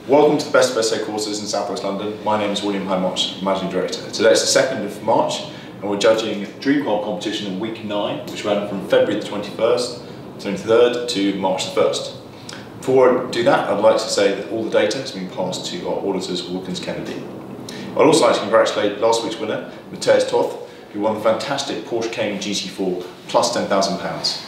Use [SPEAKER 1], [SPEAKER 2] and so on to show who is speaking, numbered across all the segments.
[SPEAKER 1] Welcome to the Best of SA courses in South West London. My name is William Hymarch, Managing Director. Today is the 2nd of March and we're judging Dreamworld competition in week 9, which ran from February the 21st, 23rd to March the 1st. Before I do that, I'd like to say that all the data has been passed to our auditors, Wilkins Kennedy. I'd also like to congratulate last week's winner, Matthias Toth, who won the fantastic Porsche Cayman GT4 plus £10,000.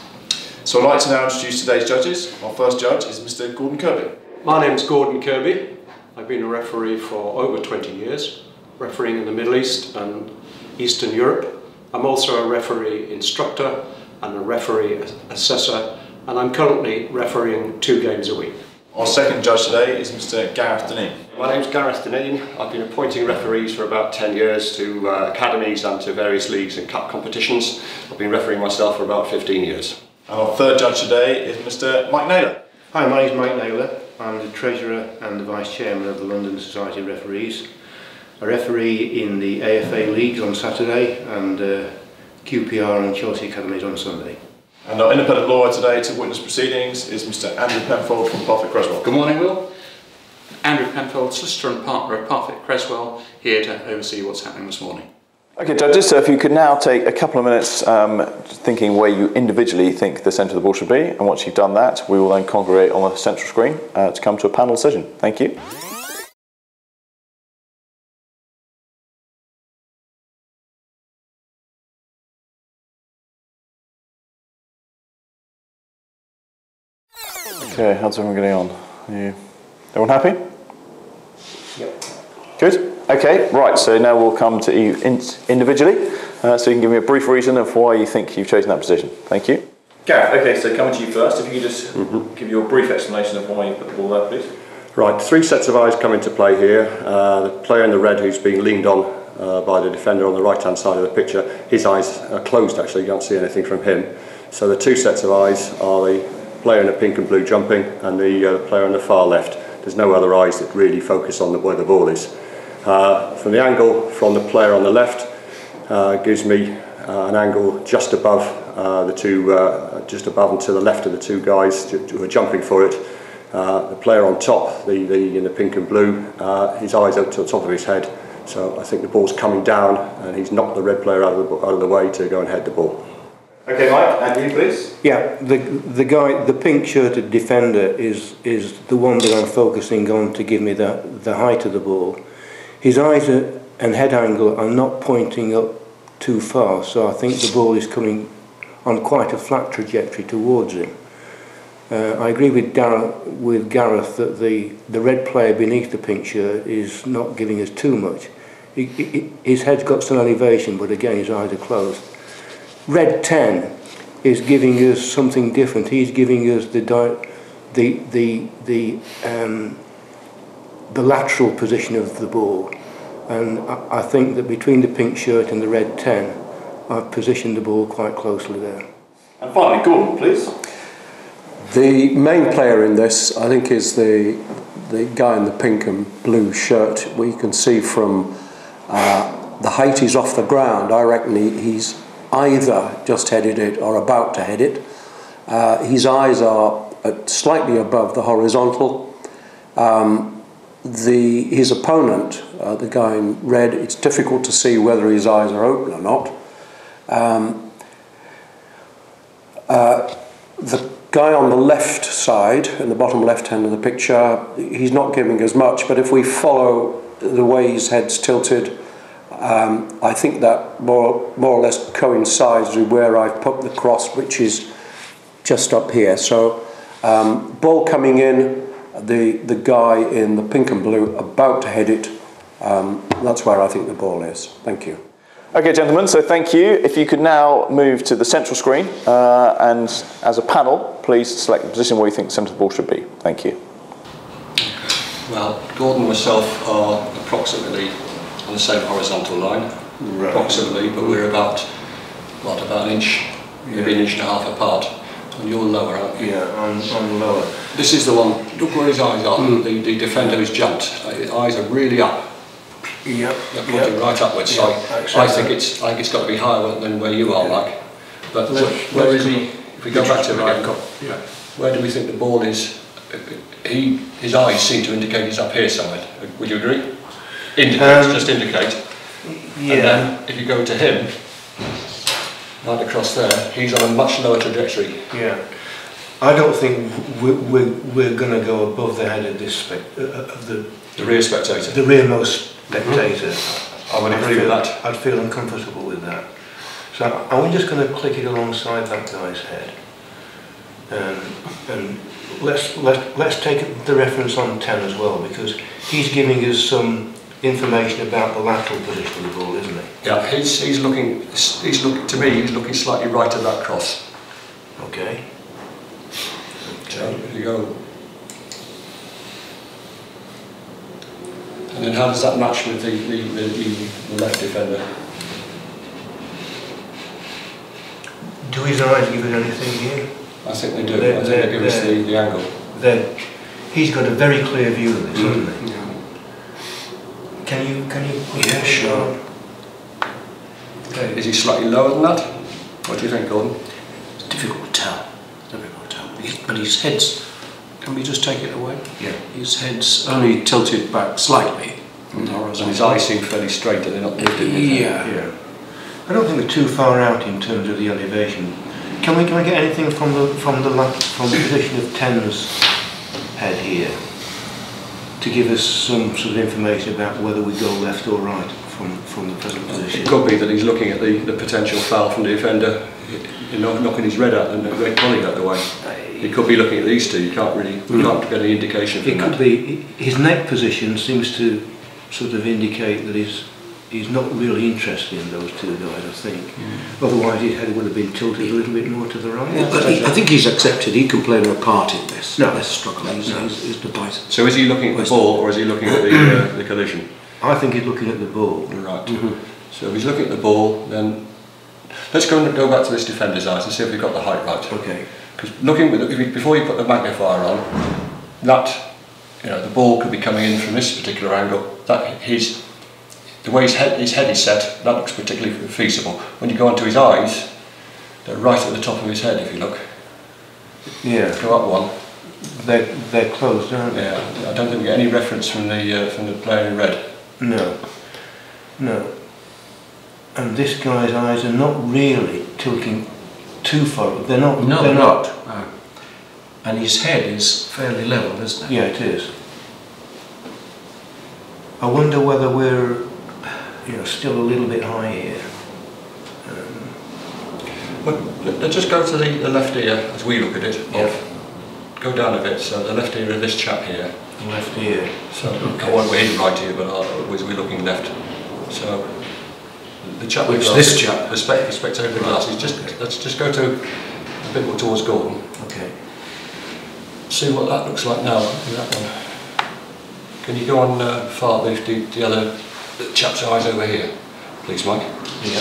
[SPEAKER 1] So I'd like to now introduce today's judges. Our first judge is Mr. Gordon Kirby.
[SPEAKER 2] My name's Gordon Kirby. I've been a referee for over 20 years, refereeing in the Middle East and Eastern Europe. I'm also a referee instructor and a referee assessor, and I'm currently refereeing 2 games a week.
[SPEAKER 1] Our second judge today is Mr. Gareth Dineen.
[SPEAKER 3] My name's Gareth Dineen. I've been appointing referees for about 10 years to academies and to various leagues and cup competitions. I've been refereeing myself for about 15 years.
[SPEAKER 1] And our third judge today is Mr. Mike Naylor.
[SPEAKER 4] Hi, my name is Mike Naylor. I'm the Treasurer and the Vice Chairman of the London Society of Referees. I referee in the AFA Leagues on Saturday and QPR and Chelsea Academies on Sunday.
[SPEAKER 1] And our independent lawyer today to witness proceedings is Mr. Andrew Penfold from Parfitt Creswell.
[SPEAKER 5] Good morning, Will. Andrew Penfold, solicitor and partner of Parfitt Creswell, here to oversee what's happening this morning.
[SPEAKER 6] Okay, judges, so if you could now take a couple of minutes thinking where you individually think the centre of the ball should be, and once you've done that, we will then congregate on the central screen to come to a panel decision. Thank you. Okay, how's everyone getting on? Everyone happy?
[SPEAKER 4] Yep.
[SPEAKER 6] Good. Okay, right, so now we'll come to you individually, so you can give me a brief reason of why you think you've chosen that position. Thank you.
[SPEAKER 1] Gareth, okay, so coming to you first, if you could just give your brief explanation of why you put the ball there, please.
[SPEAKER 3] Right, 3 sets of eyes come into play here. The player in the red who's being leaned on by the defender on the right hand side of the picture, his eyes are closed actually, you can't see anything from him. So the 2 sets of eyes are the player in the pink and blue jumping and the player on the far left. There's no other eyes that really focus on where the ball is. From the angle from the player on the left gives me an angle just above just above and to the left of the 2 guys who are jumping for it. The player on top, in the pink and blue, his eyes out to the top of his head. So I think the ball's coming down and he's knocked the red player out of the way to go and head the ball.
[SPEAKER 1] Okay, Mike, and you please.
[SPEAKER 4] Yeah, the guy, the pink-shirted defender is the one that I'm focusing on to give me the height of the ball. His eyes and head angle are not pointing up too far, so I think the ball is coming on quite a flat trajectory towards him. I agree with Gareth that the red player beneath the pink shirt is not giving us too much. His head's got some elevation, but again his eyes are closed. Red 10 is giving us something different. He's giving us the lateral position of the ball, and I think that between the pink shirt and the red 10 I've positioned the ball quite closely there.
[SPEAKER 1] And finally, Gordon, please.
[SPEAKER 2] The main player in this, I think, is the guy in the pink and blue shirt. We can see from the height he's off the ground, I reckon he's either just headed it or about to head it. His eyes are slightly above the horizontal. His opponent, the guy in red, it's difficult to see whether his eyes are open or not. The guy on the left side, in the bottom left hand of the picture, he's not giving us much, but if we follow the way his head's tilted, I think that more or less coincides with where I've put the cross, which is just up here. So ball coming in, the guy in the pink and blue about to head it, that's where I think the ball is. Thank you.
[SPEAKER 6] Okay, gentlemen, so thank you. If you could now move to the central screen and as a panel, please select the position where you think the centre of the ball should be. Thank you.
[SPEAKER 3] Well, Gordon and myself are approximately on the same horizontal line, approximately, but we're about an inch, maybe an inch and a half apart. And you're lower, aren't you?
[SPEAKER 4] Yeah, I'm lower.
[SPEAKER 3] This is the one, look where his eyes are, the defender who's jumped. His eyes are really up.
[SPEAKER 4] Yep.
[SPEAKER 3] They're pointing right upwards, so I think it's got to be higher than where you are, Mike. But where is he? If we go back to it again, where do we think the ball is his eyes seem to indicate he's up here somewhere. Would you agree? Indicate, just indicate.
[SPEAKER 4] Yeah.
[SPEAKER 3] And then if you go to him, right across there, he's on a much lower trajectory.
[SPEAKER 4] Yeah. I don't think we're going to go above the head of this
[SPEAKER 3] The rear spectator.
[SPEAKER 4] the rearmost spectator.
[SPEAKER 3] I would agree with that.
[SPEAKER 4] I'd feel uncomfortable with that. So I'm just going to click it alongside that guy's head, and let's take the reference on 10 as well, because he's giving us some information about the lateral position of the ball, isn't he?
[SPEAKER 3] Yeah, he's looking to me. He's looking slightly right of that cross.
[SPEAKER 4] Okay.
[SPEAKER 3] So if you go, and then how does that match with the left defender?
[SPEAKER 4] Do his eyes give it anything here?
[SPEAKER 3] I think they do. I think they give us the angle.
[SPEAKER 4] He's got a very clear view of this, hasn't he?
[SPEAKER 3] Yeah.
[SPEAKER 4] Can you?
[SPEAKER 2] Yeah, sure.
[SPEAKER 3] Okay. Is he slightly lower than that? What do you think, Gordon?
[SPEAKER 2] It's difficult to tell. Difficult to tell. But his head's. Can we just take it away?
[SPEAKER 3] Yeah.
[SPEAKER 2] His head's only tilted back slightly from the horizon.
[SPEAKER 3] And his eyes seem fairly straight, and they're not lifted.
[SPEAKER 4] Yeah. I don't think we're too far out in terms of the elevation. Can we get anything from the position of 10's head here to give us some sort of information about whether we go left or right from the present position?
[SPEAKER 3] It could be that he's looking at the potential foul from the defender, knocking his red out and the red collie out the way. He could be looking at these two. You can't really, we can't get any indication from
[SPEAKER 4] that. It could be his neck position seems to sort of indicate that he's not really interested in those two guys, I think. Otherwise his head would have been tilted a little bit more to the right.
[SPEAKER 2] Yeah, but I think he's accepted he can play no part in this struggle. He's the bite.
[SPEAKER 3] So is he looking at the ball, or is he looking at the collision?
[SPEAKER 4] I think he's looking at the ball.
[SPEAKER 3] Right. So if he's looking at the ball, then let's go back to this defender's eyes and see if we've got the height right.
[SPEAKER 4] Okay.
[SPEAKER 3] Because before you put the magnifier on, that the ball could be coming in from this particular angle. The way his head is set, that looks particularly feasible. When you go onto his eyes, they're right at the top of his head. If you look, go up one.
[SPEAKER 4] They're closed, aren't they?
[SPEAKER 3] Yeah, I don't think we get any reference from the player in red.
[SPEAKER 4] No. And this guy's eyes are not really tilting too far. They're not.
[SPEAKER 2] No, they're not. And his head is fairly level, isn't it?
[SPEAKER 4] Yeah, it is. I wonder whether we're still a little bit high here.
[SPEAKER 3] Well, let's just go to the left ear as we look at it. Go down a bit, so the left ear of this chap here.
[SPEAKER 4] Left ear.
[SPEAKER 3] So we're in right ear, but we're looking left. So the chap with
[SPEAKER 2] this chap?
[SPEAKER 3] The spectator glasses. Let's just go to a bit more towards Gordon.
[SPEAKER 4] Okay.
[SPEAKER 3] See what that looks like now. That one. Can you go on far the other chap's eyes over here, please, Mike?
[SPEAKER 4] Yeah.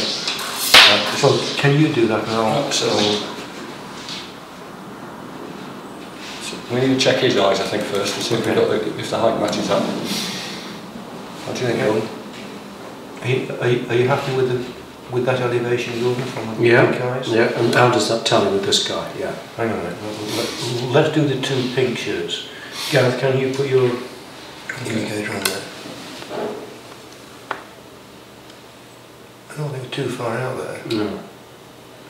[SPEAKER 4] So can you do that now?
[SPEAKER 3] So we need to check his eyes, I think, first to see if if the height matches up. What do you think, Gordon?
[SPEAKER 4] Are you happy with that elevation, Gordon, from the pink eyes?
[SPEAKER 2] Yeah. And how does that tally with this guy? Yeah.
[SPEAKER 4] Hang on a minute. Let's do the two pink shirts. Gareth, can you put your indicator on there? I don't think we're too far out there.
[SPEAKER 2] No.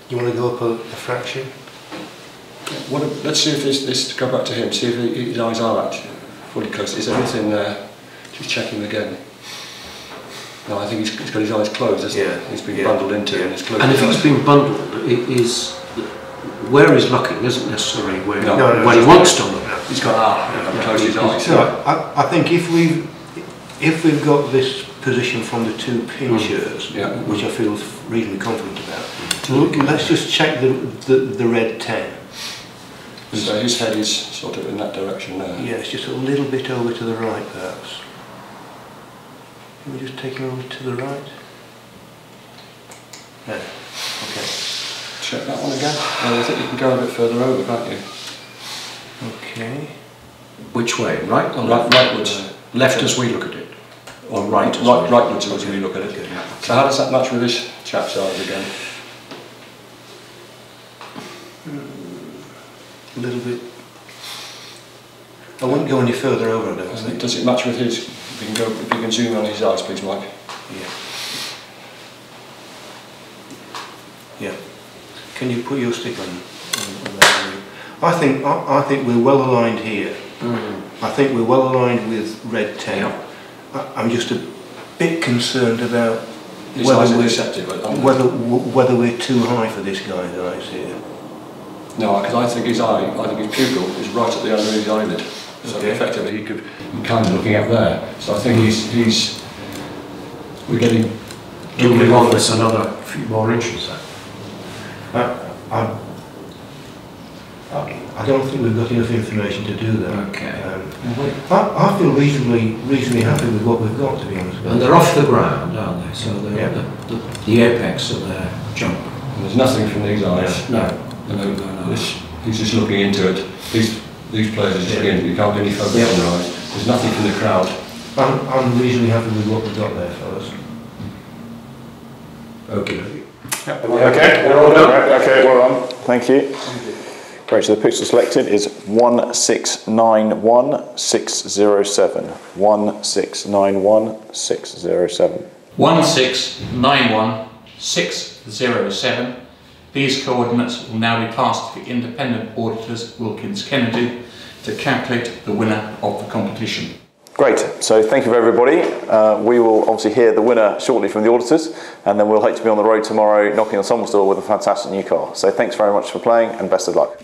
[SPEAKER 4] You want to go up a fraction?
[SPEAKER 3] Let's see if this go back to him. See if his eyes are actually fully closed. Is there anything there? Just checking again. No, I think he's got his eyes closed, hasn't he? He's been bundled into and it's closed.
[SPEAKER 2] And if he's been bundled, where he's looking isn't necessarily where he wants to look.
[SPEAKER 3] He's got closed his eyes.
[SPEAKER 4] So I think if we've got this position from the two pink shirts, which I feel reasonably confident about, let's just check the red 10.
[SPEAKER 3] So his head is sort of in that direction there.
[SPEAKER 4] Yeah, it's just a little bit over to the right, perhaps. Can we just take him over to the right? Yeah. Okay.
[SPEAKER 3] Check that one again. I think you can go a bit further over, can't you?
[SPEAKER 4] Okay.
[SPEAKER 2] Which way? Right or
[SPEAKER 3] left? Rightwards.
[SPEAKER 2] Left as we look at it? Or right?
[SPEAKER 3] Rightwards as we look at it. Okay. So how does that match with this chap's eyes again?
[SPEAKER 4] A little bit. I wouldn't go any further over, I don't think.
[SPEAKER 7] Does it match with his? If you can zoom in on his eyes, please, Mike.
[SPEAKER 4] Yeah. Can you put your stick on that? I think we're well aligned here. I think we're well aligned with red 10.
[SPEAKER 7] Yeah.
[SPEAKER 4] I'm just a bit concerned about
[SPEAKER 7] His eyes are deceptive, aren't they?
[SPEAKER 4] whether we're too high for this guy's eyes here.
[SPEAKER 7] No, because I think his pupil is right at the under his eyelid. So
[SPEAKER 4] Okay.
[SPEAKER 7] effectively he could be kind of looking up there. So I think we're getting...
[SPEAKER 2] Do we want this another few more inches then?
[SPEAKER 4] I don't think we've got enough information to do that.
[SPEAKER 2] Okay.
[SPEAKER 4] I feel reasonably happy with what we've got, to be honest.
[SPEAKER 2] And they're off the ground, aren't they? So they're
[SPEAKER 4] Yeah.
[SPEAKER 2] the apex of their jump.
[SPEAKER 7] And there's nothing from these eyes.
[SPEAKER 2] No.
[SPEAKER 7] He's just looking into it. These players are just looking into it. You can't get any focus on their eyes. There's nothing from the crowd.
[SPEAKER 4] I'm reasonably happy with what we've got there, fellas.
[SPEAKER 2] Okay.
[SPEAKER 6] Okay, we're all done. Right, okay, well done. Thank you. Great, so the pixel selected is 1691607. 1691607.
[SPEAKER 5] 1691607. These coordinates will now be passed to the independent auditors, Wilkins Kennedy, to calculate the winner of the competition.
[SPEAKER 6] Great, so thank you everybody. We will obviously hear the winner shortly from the auditors, and then we'll hope to be on the road tomorrow knocking on someone's door with a fantastic new car. So thanks very much for playing and best of luck.